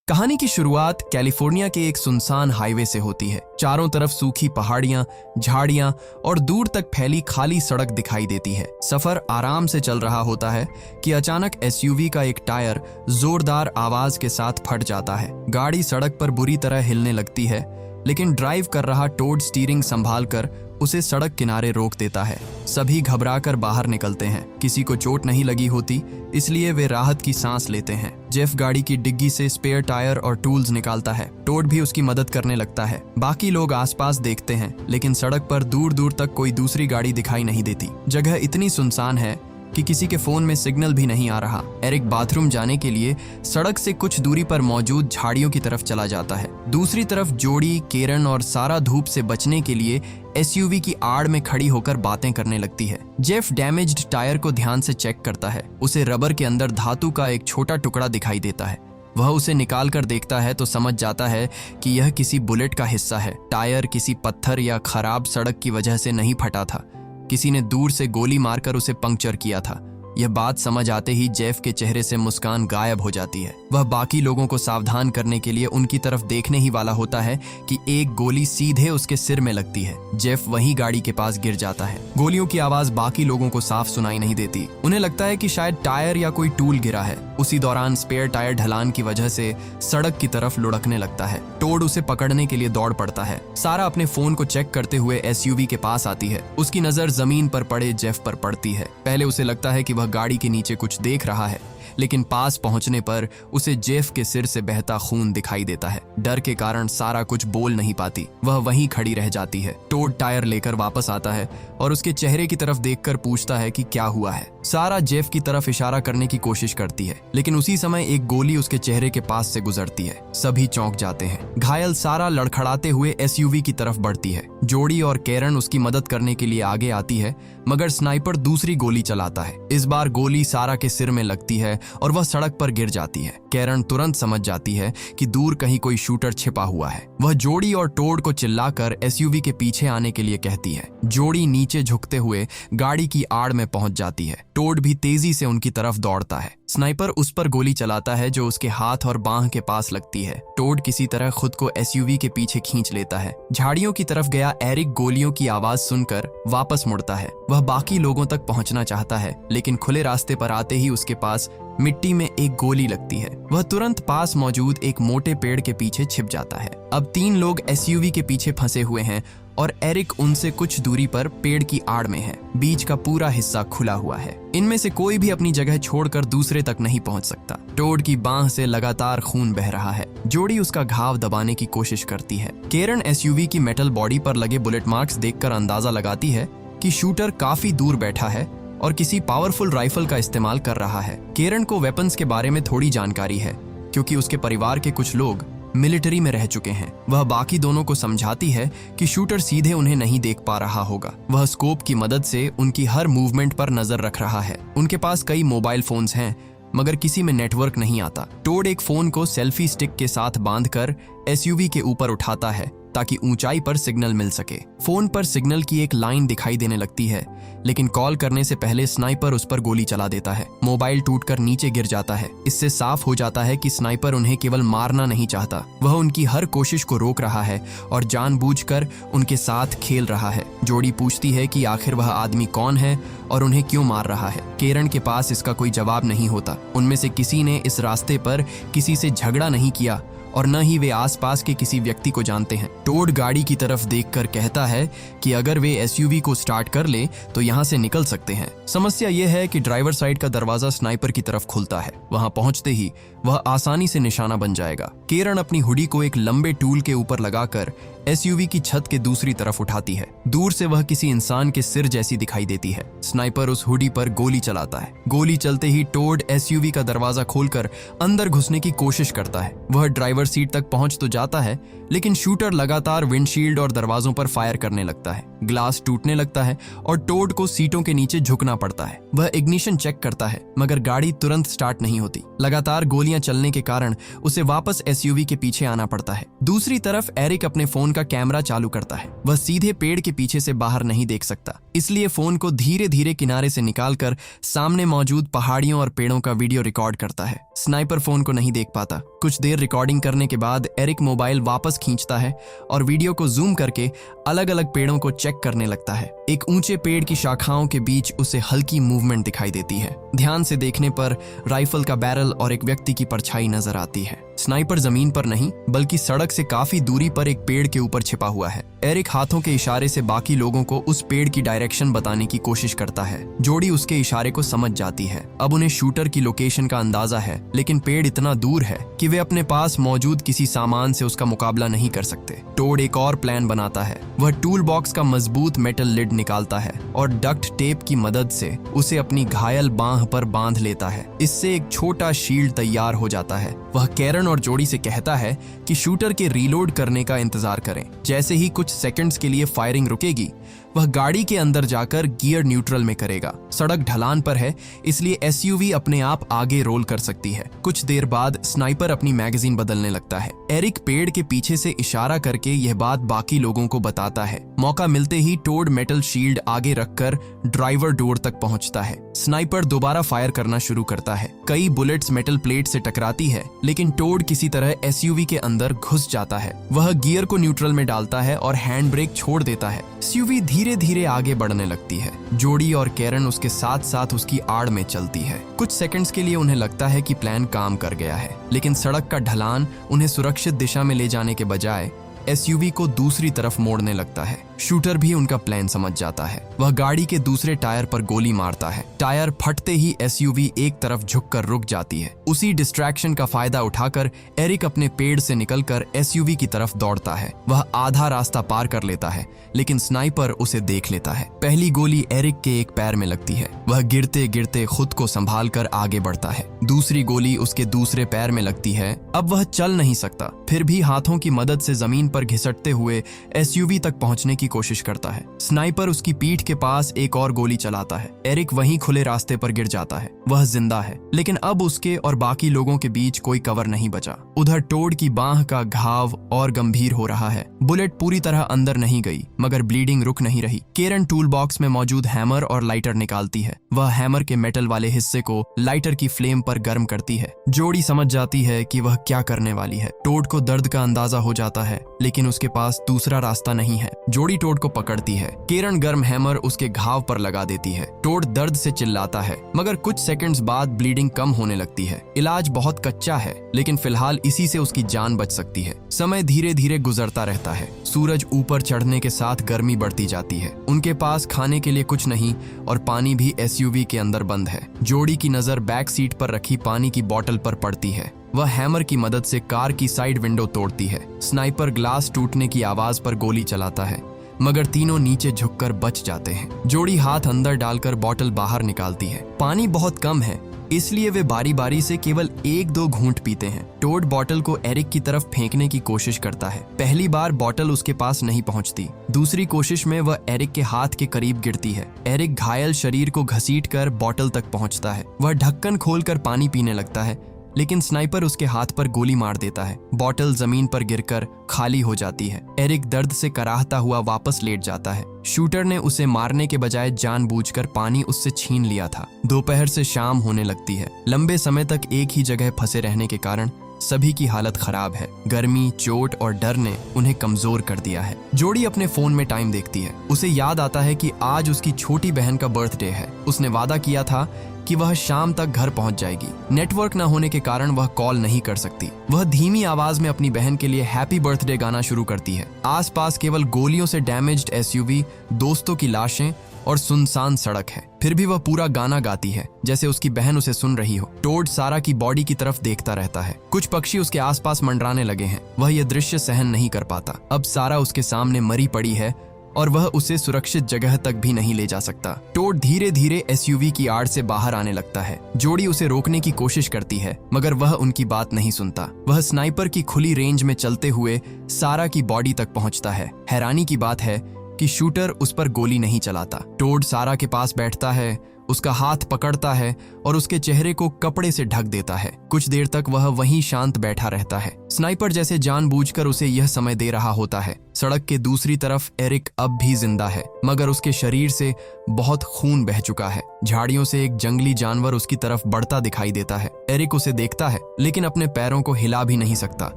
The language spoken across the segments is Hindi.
कहानी की शुरुआत कैलिफोर्निया के एक सुनसान हाईवे से होती है। चारों तरफ सूखी पहाड़ियां, झाड़ियां और दूर तक फैली खाली सड़क दिखाई देती है। सफर आराम से चल रहा होता है कि अचानक एसयूवी का एक टायर जोरदार आवाज के साथ फट जाता है। गाड़ी सड़क पर बुरी तरह हिलने लगती है, लेकिन ड्राइव कर रहा टोड स्टीयरिंग संभालकर उसे सड़क किनारे रोक देता है। सभी घबराकर बाहर निकलते हैं। किसी को चोट नहीं लगी होती, इसलिए वे राहत की सांस लेते हैं। जेफ गाड़ी की डिग्गी से स्पेयर टायर और टूल्स निकालता है। टोड भी उसकी मदद करने लगता है। बाकी लोग आसपास देखते हैं, लेकिन सड़क पर दूर दूर तक कोई दूसरी गाड़ी दिखाई नहीं देती। जगह इतनी सुनसान है कि किसी के फोन में सिग्नल भी नहीं आ रहा। एरिक बाथरूम जाने के लिए सड़क से कुछ दूरी पर मौजूद झाड़ियों की तरफ चला जाता है। दूसरी तरफ जोड़ी, केरन और सारा धूप से बचने के लिए एसयूवी की आड़ में खड़ी होकर बातें करने लगती है। जेफ डैमेज्ड टायर को ध्यान से चेक करता है। उसे रबर के अंदर धातु का एक छोटा टुकड़ा दिखाई देता है। वह उसे निकाल कर देखता है तो समझ जाता है कि यह किसी बुलेट का हिस्सा है। टायर किसी पत्थर या खराब सड़क की वजह से नहीं फटा था। किसी ने दूर से गोली मारकर उसे पंक्चर किया था। यह बात समझ आते ही जेफ के चेहरे से मुस्कान गायब हो जाती है। वह बाकी लोगों को सावधान करने के लिए उनकी तरफ देखने ही वाला होता है कि एक गोली सीधे उसके सिर में लगती है। जेफ वहीं गाड़ी के पास गिर जाता है। गोलियों की आवाज बाकी लोगों को साफ सुनाई नहीं देती। उन्हें लगता है कि शायद टायर या कोई टूल गिरा है। उसी दौरान स्पेयर टायर ढलान की वजह से सड़क की तरफ लुढ़कने लगता है। टोड उसे पकड़ने के लिए दौड़ पड़ता है। सारा अपने फोन को चेक करते हुए एसयूवी के पास आती है। उसकी नजर जमीन पर पड़े जेफ पर पड़ती है। पहले उसे लगता है कि वह गाड़ी के नीचे कुछ देख रहा है, लेकिन पास पहुंचने पर उसे जेफ के सिर से बहता खून दिखाई देता है। डर के कारण सारा कुछ बोल नहीं पाती। वह वहीं खड़ी रह जाती है। टोड टायर लेकर वापस आता है और उसके चेहरे की तरफ देखकर पूछता है कि क्या हुआ है। सारा जेफ की तरफ इशारा करने की कोशिश करती है, लेकिन उसी समय एक गोली उसके चेहरे के पास से गुजरती है। सभी चौंक जाते हैं। घायल सारा लड़खड़ाते हुए एसयूवी की तरफ बढ़ती है। जोड़ी और केरन उसकी मदद करने के लिए आगे आती है, मगर स्नाइपर दूसरी गोली चलाता है। इस बार गोली सारा के सिर में लगती है और वह सड़क पर गिर जाती है। केरन तुरंत समझ जाती है कि दूर कहीं कोई शूटर छिपा हुआ है। वह जोड़ी और टोड को चिल्लाकर एसयूवी के पीछे आने के लिए कहती है। जोड़ी नीचे झुकते हुए गाड़ी की आड़ में पहुंच जाती है। टोड भी तेजी से उनकी तरफ दौड़ता है। स्नाइपर उस पर गोली चलाता है जो उसके हाथ और बांह के पास लगती है। टोड किसी तरह खुद को एसयूवी के पीछे खींच लेता है। झाड़ियों की तरफ गया एरिक गोलियों की आवाज सुनकर वापस मुड़ता है। वह बाकी लोगों तक पहुंचना चाहता है, लेकिन खुले रास्ते पर आते ही उसके पास मिट्टी में एक गोली लगती है। वह तुरंत पास मौजूद एक मोटे पेड़ के पीछे छिप जाता है। अब 3 लोग एसयूवी के पीछे फंसे हुए हैं और एरिक उनसे कुछ दूरी पर पेड़ की आड़ में है। बीच का पूरा हिस्सा खुला हुआ है। इनमें से कोई भी अपनी जगह छोड़कर दूसरे तक नहीं पहुंच सकता। टोड की बांह से लगातार खून बह रहा है। जोड़ी उसका घाव दबाने की कोशिश करती है। केरन एसयूवी की मेटल बॉडी पर लगे बुलेट मार्क्स देखकर अंदाजा लगाती है कि शूटर काफी दूर बैठा है और किसी पावरफुल राइफल का इस्तेमाल कर रहा है। केरन को वेपन्स के बारे में थोड़ी जानकारी है, क्योंकि उसके परिवार के कुछ लोग मिलिट्री में रह चुके हैं। वह बाकी दोनों को समझाती है कि शूटर सीधे उन्हें नहीं देख पा रहा होगा। वह स्कोप की मदद से उनकी हर मूवमेंट पर नजर रख रहा है। उनके पास कई मोबाइल फोन्स हैं, मगर किसी में नेटवर्क नहीं आता। टोड एक फोन को सेल्फी स्टिक के साथ बांधकर एसयूवी के ऊपर उठाता है ताकि ऊंचाई पर सिग्नल मिल सके। फोन पर सिग्नल की एक लाइन दिखाई देने लगती है, लेकिन कॉल करने से पहले स्नाइपर उस पर गोली चला देता है। मोबाइल टूटकर नीचे गिर जाता है। इससे साफ हो जाता है कि स्नाइपर उन्हें केवल मारना नहीं चाहता, वह उनकी हर कोशिश को रोक रहा है और जानबूझकर उनके साथ खेल रहा है। जोड़ी पूछती है कि आखिर वह आदमी कौन है और उन्हें क्यों मार रहा है। केरन के पास इसका कोई जवाब नहीं होता। उनमें से किसी ने इस रास्ते पर किसी से झगड़ा नहीं किया और न ही वे आसपास के किसी व्यक्ति को जानते हैं। टोड गाड़ी की तरफ देखकर कहता है कि अगर वे एसयूवी को स्टार्ट कर ले तो यहाँ से निकल सकते हैं। समस्या यह है कि ड्राइवर साइड का दरवाजा स्नाइपर की तरफ खुलता है। वहां पहुंचते ही वह आसानी से निशाना बन जाएगा। केरन अपनी हुडी को एक लंबे टूल के ऊपर लगाकर एसयूवी की छत के दूसरी तरफ उठाती है। दूर से वह किसी इंसान के सिर जैसी दिखाई देती है। स्नाइपर उस हुडी पर गोली चलाता है। गोली चलते ही टोड एसयूवी का दरवाजा खोलकर अंदर घुसने की कोशिश करता है। वह ड्राइवर सीट तक पहुंच तो जाता है, लेकिन शूटर लगातार विंडशील्ड और दरवाजों पर फायर करने लगता है। ग्लास टूटने लगता है और टोड को सीटों के नीचे झुकना पड़ता है। वह इग्निशन चेक करता है मगर गाड़ी तुरंत स्टार्ट नहीं होती। लगातार गोलियां चलने के कारण उसे वापस एसयूवी के पीछे आना पड़ता है। दूसरी तरफ एरिक अपने फोन का कैमरा चालू करता है। वह सीधे पेड़ के पीछे से बाहर नहीं देख सकता, इसलिए फोन को धीरे धीरे किनारे से निकालकर सामने मौजूद पहाड़ियों और पेड़ों का वीडियो रिकॉर्ड करता है। स्नाइपर फोन को नहीं देख पाता। कुछ देर रिकॉर्डिंग करने के बाद एरिक मोबाइल वापस खींचता है और वीडियो को जूम करके अलग अलग पेड़ों को चेक करने लगता है। एक ऊंचे पेड़ की शाखाओं के बीच उसे हल्की मूवमेंट दिखाई देती है। ध्यान से देखने पर राइफल का बैरल और एक व्यक्ति की परछाई नजर आती है। स्नाइपर जमीन पर नहीं बल्कि सड़क से काफी दूरी पर एक पेड़ के ऊपर छिपा हुआ है। एरिक हाथों के इशारे से बाकी लोगों को उस पेड़ की डायरेक्शन बताने की कोशिश करता है। जोड़ी उसके इशारे को समझ जाती है। अब उन्हें शूटर की लोकेशन का अंदाजा है, लेकिन पेड़ इतना दूर है कि वे अपने पास मौजूद किसी सामान से उसका मुकाबला नहीं कर सकते। टोड एक और प्लान बनाता है। वह टूल बॉक्स का मजबूत मेटल लिड निकालता है और डक्ट टेप की मदद से उसे अपनी घायल बांह पर बांध लेता है। इससे एक छोटा शील्ड तैयार हो जाता है। वह कैरन और जोड़ी से कहता है कि शूटर के रीलोड करने का इंतजार करें। जैसे ही कुछ सेकंड्स के लिए फायरिंग रुकेगी, वह गाड़ी के अंदर जाकर गियर न्यूट्रल में करेगा। सड़क ढलान पर है, इसलिए एसयूवी अपने आप आगे रोल कर सकती है। कुछ देर बाद स्नाइपर अपनी मैगजीन बदलने लगता है। एरिक पेड़ के पीछे से इशारा करके यह बात बाकी लोगों को बताता है। मौका मिलते ही टोड मेटल शील्ड आगे रखकर ड्राइवर डोर तक पहुंचता है। स्नाइपर दोबारा फायर करना शुरू करता है। कई बुलेट्स मेटल प्लेट से टकराती है, लेकिन टोड किसी तरह एसयूवी के अंदर घुस जाता है। वह गियर को न्यूट्रल में डालता है और हैंड ब्रेक छोड़ देता है। एसयूवी धीरे धीरे आगे बढ़ने लगती है। जोड़ी और कैरन उसके साथ साथ उसकी आड़ में चलती है। कुछ सेकंड्स के लिए उन्हें लगता है कि प्लान काम कर गया है, लेकिन सड़क का ढलान उन्हें सुरक्षित दिशा में ले जाने के बजाय एसयूवी को दूसरी तरफ मोड़ने लगता है। शूटर भी उनका प्लान समझ जाता है। वह गाड़ी के दूसरे टायर पर गोली मारता है। टायर फटते ही एसयूवी एक तरफ झुककर रुक जाती है। उसी डिस्ट्रैक्शन का फायदा उठाकर एरिक अपने पेड़ से निकलकर एसयूवी की तरफ दौड़ता है। वह आधा रास्ता पार कर लेता है, लेकिन स्नाइपर उसे देख लेता है। पहली गोली एरिक के एक पैर में लगती है। वह गिरते गिरते खुद को संभाल कर आगे बढ़ता है। दूसरी गोली उसके दूसरे पैर में लगती है। अब वह चल नहीं सकता, फिर भी हाथों की मदद से जमीन पर घिसटते हुए एसयूवी तक पहुंचने की कोशिश करता है। स्नाइपर उसकी पीठ के पास एक और गोली चलाता है। एरिक वहीं खुले रास्ते पर गिर जाता है। वह जिंदा है, लेकिन अब उसके और बाकी लोगों के बीच कोई कवर नहीं बचा। उधर टोड की बांह का घाव और गंभीर हो रहा है। बुलेट पूरी तरह अंदर नहीं गई, मगर ब्लीडिंग रुक नहीं रही। केरन टूल बॉक्स में मौजूद हैमर और लाइटर निकालती है। वह हैमर के मेटल वाले हिस्से को लाइटर की फ्लेम पर गर्म करती है। जोड़ी समझ जाती है कि वह क्या करने वाली है। टोड को दर्द का अंदाजा हो जाता है, लेकिन उसके पास दूसरा रास्ता नहीं है। जोड़ी टोड को पकड़ती है। केरन गर्म हैमर उसके घाव पर लगा देती है। टोड दर्द से चिल्लाता है, मगर कुछ सेकंड्स बाद ब्लीडिंग कम होने लगती है। इलाज बहुत कच्चा है, लेकिन फिलहाल इसी से उसकी जान बच सकती है। समय धीरे धीरे गुजरता रहता है। सूरज ऊपर चढ़ने के साथ गर्मी बढ़ती जाती है। उनके पास खाने के लिए कुछ नहीं और पानी भी एसयूवी के अंदर बंद है। जोड़ी की नजर बैक सीट पर रखी पानी की बोतल पर पड़ती है। वह हैमर की मदद से कार की साइड विंडो तोड़ती है। स्नाइपर ग्लास टूटने की आवाज पर गोली चलाता है, मगर तीनों नीचे झुककर बच जाते हैं। जोड़ी हाथ अंदर डालकर बोतल बाहर निकालती है। पानी बहुत कम है, इसलिए वे बारी बारी से केवल एक दो घूंट पीते हैं। टोड बोतल को एरिक की तरफ फेंकने की कोशिश करता है। पहली बार बोतल उसके पास नहीं पहुंचती। दूसरी कोशिश में वह एरिक के हाथ के करीब गिरती है। एरिक घायल शरीर को घसीटकर बोतल तक पहुंचता है। वह ढक्कन खोलकर पानी पीने लगता है, लेकिन स्नाइपर उसके हाथ पर गोली मार देता है। बोतल जमीन पर गिरकर खाली हो जाती है। एरिक दर्द से कराहता हुआ वापस लेट जाता है। शूटर ने उसे मारने के बजाय जानबूझकर पानी उससे छीन लिया था। दोपहर से शाम होने लगती है। लंबे समय तक एक ही जगह फंसे रहने के कारण सभी की हालत खराब है। गर्मी, चोट और डर ने उन्हें कमजोर कर दिया है। जोड़ी अपने फोन में टाइम देखती है। उसे याद आता है कि आज उसकी छोटी बहन का बर्थडे है। उसने वादा किया था कि वह शाम तक घर पहुंच जाएगी। नेटवर्क न होने के कारण वह कॉल नहीं कर सकती। वह धीमी आवाज में अपनी बहन के लिए हैप्पी बर्थडे गाना शुरू करती है। आसपास केवल गोलियों से डैमेज्ड एसयूवी, दोस्तों की लाशें और सुनसान सड़क है। फिर भी वह पूरा गाना गाती है, जैसे उसकी बहन उसे सुन रही हो। टोड सारा की बॉडी की तरफ देखता रहता है। कुछ पक्षी उसके आसपास मंडराने लगे हैं। वह यह दृश्य सहन नहीं कर पाता। अब सारा उसके सामने मरी पड़ी है और वह उसे सुरक्षित जगह तक भी नहीं ले जा सकता। टोड धीरे धीरे एसयूवी की आड़ से बाहर आने लगता है। जोड़ी उसे रोकने की कोशिश करती है, मगर वह उनकी बात नहीं सुनता। वह स्नाइपर की खुली रेंज में चलते हुए सारा की बॉडी तक पहुंचता है। हैरानी की बात है कि शूटर उस पर गोली नहीं चलाता। टोड सारा के पास बैठता है, उसका हाथ पकड़ता है और उसके चेहरे को कपड़े से ढक देता है। कुछ देर तक वह वहीं शांत बैठा रहता है, स्नाइपर जैसे जानबूझकर उसे यह समय दे रहा होता है। सड़क के दूसरी तरफ एरिक अब भी जिंदा है, मगर उसके शरीर से बहुत खून बह चुका है। झाड़ियों से एक जंगली जानवर उसकी तरफ बढ़ता दिखाई देता है। एरिक उसे देखता है, लेकिन अपने पैरों को हिला भी नहीं सकता।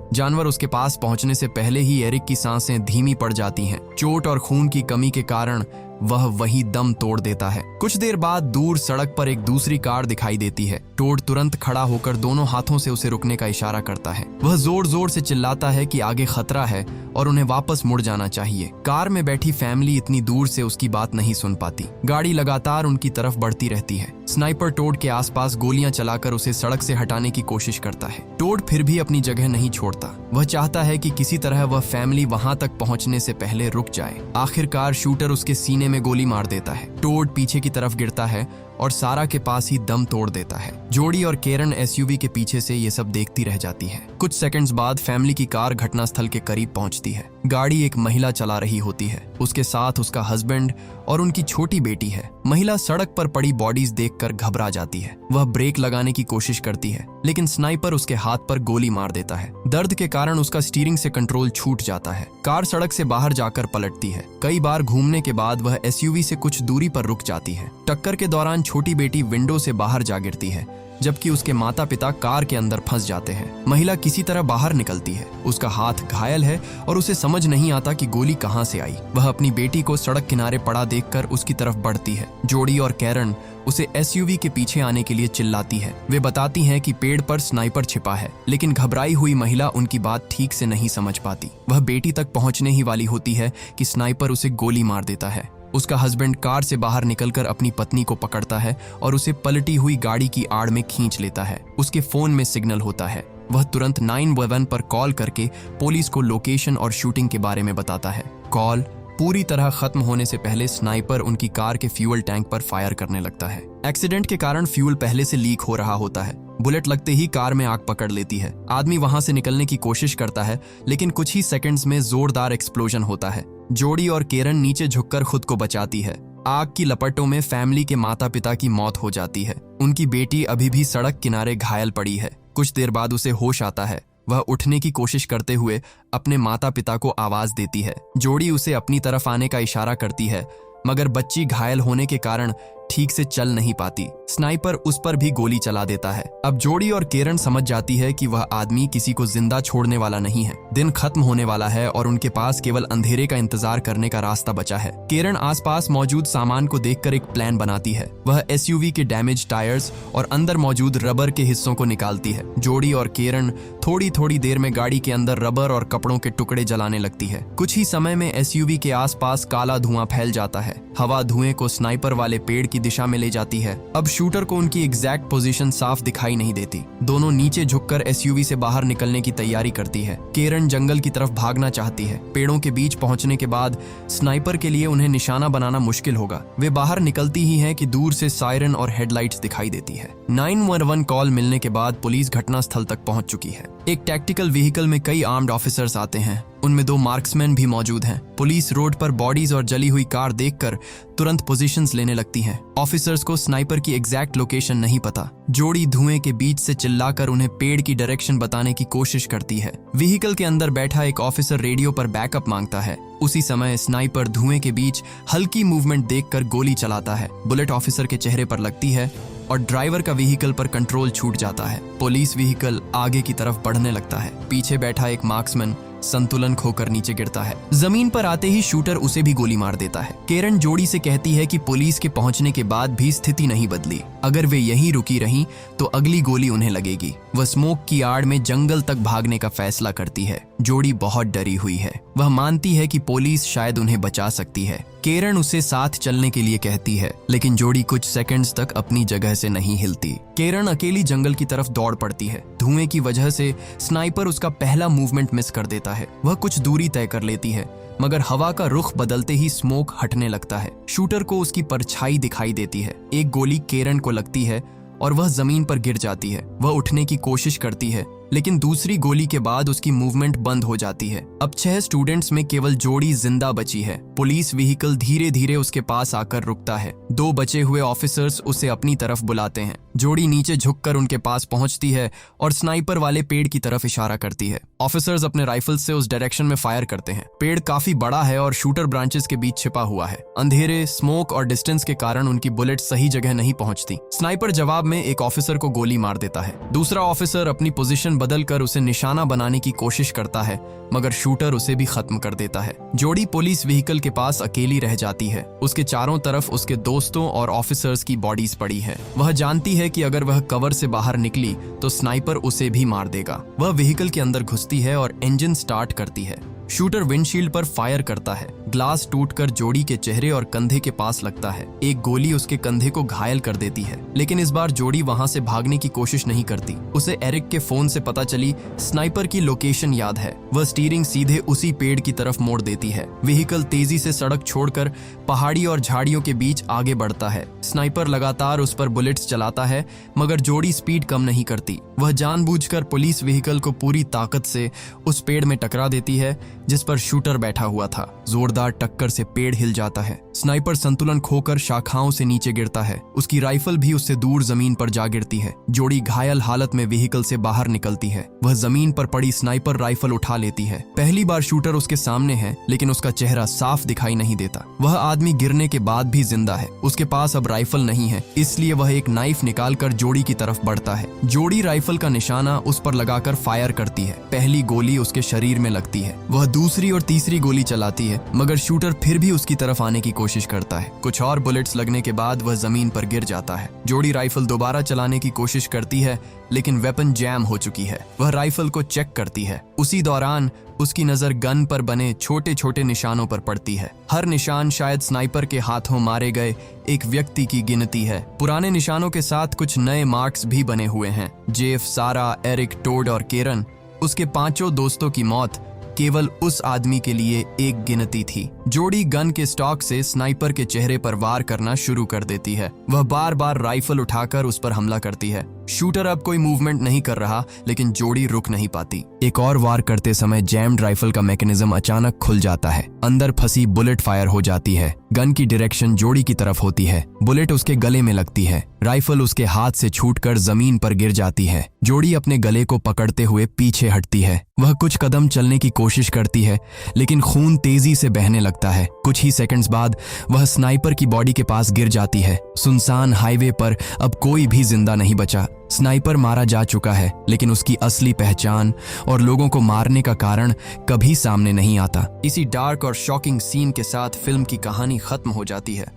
जानवर उसके पास पहुंचने से पहले ही एरिक की सांसें धीमी पड़ जाती हैं। चोट और खून की कमी के कारण वह वही दम तोड़ देता है। कुछ देर बाद दूर सड़क पर एक दूसरी कार दिखाई देती है। टोड तुरंत खड़ा होकर दोनों हाथों से उसे रुकने का इशारा करता है। वह जोर जोर से चिल्लाता है कि आगे खतरा है और उन्हें वापस मुड़ जाना चाहिए। कार में बैठी फैमिली इतनी दूर से उसकी बात नहीं सुन पाती। गाड़ी लगातार उनकी तरफ बढ़ती रहती है। स्नाइपर टोड के आसपास गोलियां चलाकर उसे सड़क से हटाने की कोशिश करता है। टोड फिर भी अपनी जगह नहीं छोड़ता। वह चाहता है कि किसी तरह वह फैमिली वहां तक पहुंचने से पहले रुक जाए। आखिरकार शूटर उसके सीने में गोली मार देता है। टोड पीछे की तरफ गिरता है और सारा के पास ही दम तोड़ देता है। जोडी और केरन एसयूवी के पीछे से ये सब देखती रह जाती है। कुछ सेकंड्स बाद फैमिली की कार घटनास्थल के करीब पहुंचती है। गाड़ी एक महिला चला रही होती है। उसके साथ उसका हस्बैंड और उनकी छोटी बेटी है। महिला सड़क पर पड़ी बॉडीज देखकर घबरा जाती है। वह ब्रेक लगाने की कोशिश करती है, लेकिन स्नाइपर उसके हाथ पर गोली मार देता है। दर्द के कारण उसका स्टीयरिंग से कंट्रोल छूट जाता है। कार सड़क से बाहर जाकर पलटती है। कई बार घूमने के बाद वह एसयूवी से कुछ दूरी पर रुक जाती है। टक्कर के दौरान छोटी बेटी विंडो से बाहर जा गिरती है, जबकि उसके माता पिता कार के अंदर फंस जाते हैं। महिला किसी तरह बाहर निकलती है। उसका हाथ घायल है और उसे समझ नहीं आता कि गोली कहां से आई। वह अपनी बेटी को सड़क किनारे पड़ा देखकर उसकी तरफ बढ़ती है। जोडी और कैरन उसे एसयूवी के पीछे आने के लिए चिल्लाती है। वे बताती हैं कि पेड़ पर स्नाइपर छिपा है, लेकिन घबराई हुई महिला उनकी बात ठीक से नहीं समझ पाती। वह बेटी तक पहुंचने ही वाली होती है कि स्नाइपर उसे गोली मार देता है। उसका हस्बैंड कार से बाहर निकलकर अपनी पत्नी को पकड़ता है और उसे पलटी हुई गाड़ी की आड़ में खींच लेता है। उसके फोन में सिग्नल होता है। वह तुरंत 911 पर कॉल करके पुलिस को लोकेशन और शूटिंग के बारे में बताता है। कॉल पूरी तरह खत्म होने से पहले स्नाइपर उनकी कार के फ्यूल टैंक पर फायर करने लगता है। एक्सीडेंट के कारण फ्यूल पहले से लीक हो रहा होता है। बुलेट लगते ही कार में आग पकड़ लेती है। आदमी वहां से निकलने की कोशिश करता है, लेकिन कुछ ही सेकंड्स में जोरदार एक्सप्लोजन होता है। जोडी और केरन नीचे झुककर खुद को बचाती है। आग की लपटों में फैमिली के माता पिता की मौत हो जाती है। उनकी बेटी अभी भी सड़क किनारे घायल पड़ी है। कुछ देर बाद उसे होश आता है। वह उठने की कोशिश करते हुए अपने माता पिता को आवाज देती है। जोडी उसे अपनी तरफ आने का इशारा करती है, मगर बच्ची घायल होने के कारण ठीक से चल नहीं पाती। स्नाइपर उस पर भी गोली चला देता है। अब जोडी और केरन समझ जाती है कि वह आदमी किसी को जिंदा छोड़ने वाला नहीं है। दिन खत्म होने वाला है और उनके पास केवल अंधेरे का इंतजार करने का रास्ता बचा है। केरन आसपास मौजूद सामान को देखकर एक प्लान बनाती है। वह एसयूवी के डैमेज टायर्स और अंदर मौजूद रबर के हिस्सों को निकालती है। जोडी और केरन थोड़ी थोड़ी देर में गाड़ी के अंदर रबर और कपड़ों के टुकड़े जलाने लगती है। कुछ ही समय में एसयूवी के आसपास काला धुआं फैल जाता है। हवा धुएं को स्नाइपर वाले पेड़ की दिशा में ले जाती है। अब शूटर को उनकी एग्जैक्ट पोजीशन साफ दिखाई नहीं देती। दोनों नीचे झुककर एसयूवी से बाहर निकलने की तैयारी करती है। केरन जंगल की तरफ भागना चाहती है। पेड़ों के बीच पहुंचने के बाद स्नाइपर के लिए उन्हें निशाना बनाना मुश्किल होगा। वे बाहर निकलती ही हैं कि दूर से सायरन और हेडलाइट्स दिखाई देती है। 911 कॉल मिलने के बाद पुलिस घटनास्थल तक पहुंच चुकी है। एक टैक्टिकल व्हीकल में कई आर्म्ड ऑफिसर्स आते हैं। उनमें 2 मार्क्समैन भी मौजूद हैं। पुलिस रोड पर बॉडीज और जली हुई कार देखकर तुरंत पोजीशंस लेने लगती हैं। ऑफिसर्स को स्नाइपर की एग्जैक्ट लोकेशन नहीं पता। जोडी धुएं के बीच से चिल्लाकर उन्हें पेड़ की डायरेक्शन बताने की कोशिश करती है। व्हीकल के अंदर बैठा एक ऑफिसर रेडियो पर बैकअप मांगता है। उसी समय स्नाइपर धुएं के बीच हल्की मूवमेंट देखकर गोली चलाता है। बुलेट ऑफिसर के चेहरे पर लगती है और ड्राइवर का व्हीकल पर कंट्रोल छूट जाता है। पुलिस व्हीकल आगे की तरफ बढ़ने लगता है। पीछे बैठा एक मार्क्समैन संतुलन खोकर नीचे गिरता है। जमीन पर आते ही शूटर उसे भी गोली मार देता है। केरन जोडी से कहती है कि पुलिस के पहुंचने के बाद भी स्थिति नहीं बदली। अगर वे यहीं रुकी रहीं तो अगली गोली उन्हें लगेगी। वह स्मोक की आड़ में जंगल तक भागने का फैसला करती है। जोडी बहुत डरी हुई है। वह मानती है कि पुलिस शायद उन्हें बचा सकती है। केरन उसे साथ चलने के लिए कहती है, लेकिन जोडी कुछ सेकंड्स तक अपनी जगह से नहीं हिलती। केरन अकेली जंगल की तरफ दौड़ पड़ती है। धुएं की वजह से स्नाइपर उसका पहला मूवमेंट मिस कर देता है। वह कुछ दूरी तय कर लेती है, मगर हवा का रुख बदलते ही स्मोक हटने लगता है। शूटर को उसकी परछाई दिखाई देती है। एक गोली केरन को लगती है और वह जमीन पर गिर जाती है। वह उठने की कोशिश करती है, लेकिन दूसरी गोली के बाद उसकी मूवमेंट बंद हो जाती है। अब 6 स्टूडेंट्स में केवल जोड़ी जिंदा बची है। पुलिस व्हीकल धीरे धीरे उसके पास आकर रुकता है। 2 बचे हुए ऑफिसर्स उसे अपनी तरफ बुलाते हैं। जोड़ी नीचे झुककर उनके पास पहुंचती है और स्नाइपर वाले पेड़ की तरफ इशारा करती है। ऑफिसर्स अपने राइफल से उस डायरेक्शन में फायर करते हैं। पेड़ काफी बड़ा है और शूटर ब्रांचेस के बीच छिपा हुआ है। अंधेरे, स्मोक और डिस्टेंस के कारण उनकी बुलेट सही जगह नहीं पहुंचती। स्नाइपर जवाब में एक ऑफिसर को गोली मार देता है। दूसरा ऑफिसर अपनी पोजीशन बदलकर उसे निशाना बनाने की कोशिश करता है, मगर शूटर उसे भी खत्म कर देता है। जोड़ी पुलिस व्हीकल के पास अकेली रह जाती है। उसके चारों तरफ उसके दोस्तों और ऑफिसर्स की बॉडीज पड़ी है। वह जानती है कि अगर वह कवर से बाहर निकली तो स्नाइपर उसे भी मार देगा। वह व्हीकल के अंदर घुसती है और इंजन स्टार्ट करती है। शूटर विंडशील्ड पर फायर करता है। ग्लास टूटकर जोड़ी के चेहरे और कंधे के पास लगता है। एक गोली उसके कंधे को घायल कर देती है, लेकिन इस बार जोड़ी वहां से भागने की कोशिश नहीं करती। उसे एरिक के फोन से पता चली स्नाइपर की लोकेशन याद है। वह स्टीयरिंग सीधे उसी पेड़ की तरफ मोड़ देती है। व्हीकल तेजी से सड़क छोड़कर पहाड़ी और झाड़ियों के बीच आगे बढ़ता है। स्नाइपर लगातार उस पर बुलेट्स चलाता है, मगर जोड़ी स्पीड कम नहीं करती। वह जानबूझकर पुलिस व्हीकल को पूरी ताकत से उस पेड़ में टकरा देती है जिस पर शूटर बैठा हुआ था। जोरदार टक्कर से पेड़ हिल जाता है। स्नाइपर संतुलन खोकर शाखाओं से नीचे गिरता है। उसकी राइफल भी उससे दूर जमीन पर जा गिरती है। जोड़ी घायल हालत में व्हीकल से बाहर निकलती है। वह जमीन पर पड़ी स्नाइपर राइफल उठा लेती है। पहली बार शूटर उसके सामने है, लेकिन उसका चेहरा साफ दिखाई नहीं देता। वह आदमी गिरने के बाद भी जिंदा है। उसके पास अब राइफल नहीं है, इसलिए वह एक नाइफ निकालकर जोड़ी की तरफ बढ़ता है। जोड़ी राइफल का निशाना उस पर लगाकर फायर करती है। पहली गोली उसके शरीर में लगती है। वह दूसरी और तीसरी गोली चलाती है, मगर शूटर फिर भी उसकी तरफ आने की कोशिश करता है। कुछ और बुलेट्स लगने के बाद वह जमीन पर गिर जाता है। जोड़ी राइफल दोबारा चलाने की कोशिश करती है, लेकिन वेपन जैम हो चुकी है। वह राइफल को चेक करती है। उसी दौरान उसकी नजर गन पर बने छोटे छोटे निशानों पर पड़ती है। हर निशान शायद स्नाइपर के हाथों मारे गए एक व्यक्ति की गिनती है। पुराने निशानों के साथ कुछ नए मार्क्स भी बने हुए हैं। जेफ, सारा, एरिक, टोड और केरन, उसके 5 दोस्तों की मौत केवल उस आदमी के लिए एक गिनती थी। जोड़ी गन के स्टॉक से स्नाइपर के चेहरे पर वार करना शुरू कर देती है। वह बार बार राइफल उठाकर उस पर हमला करती है। शूटर अब कोई मूवमेंट नहीं कर रहा, लेकिन जोड़ी रुक नहीं पाती। एक और वार करते समय जैम्ड राइफल का मैकेनिज्म अचानक खुल जाता है। अंदर फंसी बुलेट फायर हो जाती है। गन की डायरेक्शन जोड़ी की तरफ होती है। बुलेट उसके गले में लगती है। राइफल उसके हाथ से छूटकर जमीन पर गिर जाती है। जोड़ी अपने गले को पकड़ते हुए पीछे हटती है। वह कुछ कदम चलने की कोशिश करती है, लेकिन खून तेजी से बहने लगता है। कुछ ही सेकंड्स बाद वह स्नाइपर की बॉडी के पास गिर जाती है। सुनसान हाईवे पर अब कोई भी जिंदा नहीं बचा। स्नाइपर मारा जा चुका है, लेकिन उसकी असली पहचान और लोगों को मारने का कारण कभी सामने नहीं आता। इसी डार्क और शॉकिंग सीन के साथ फिल्म की कहानी खत्म हो जाती है।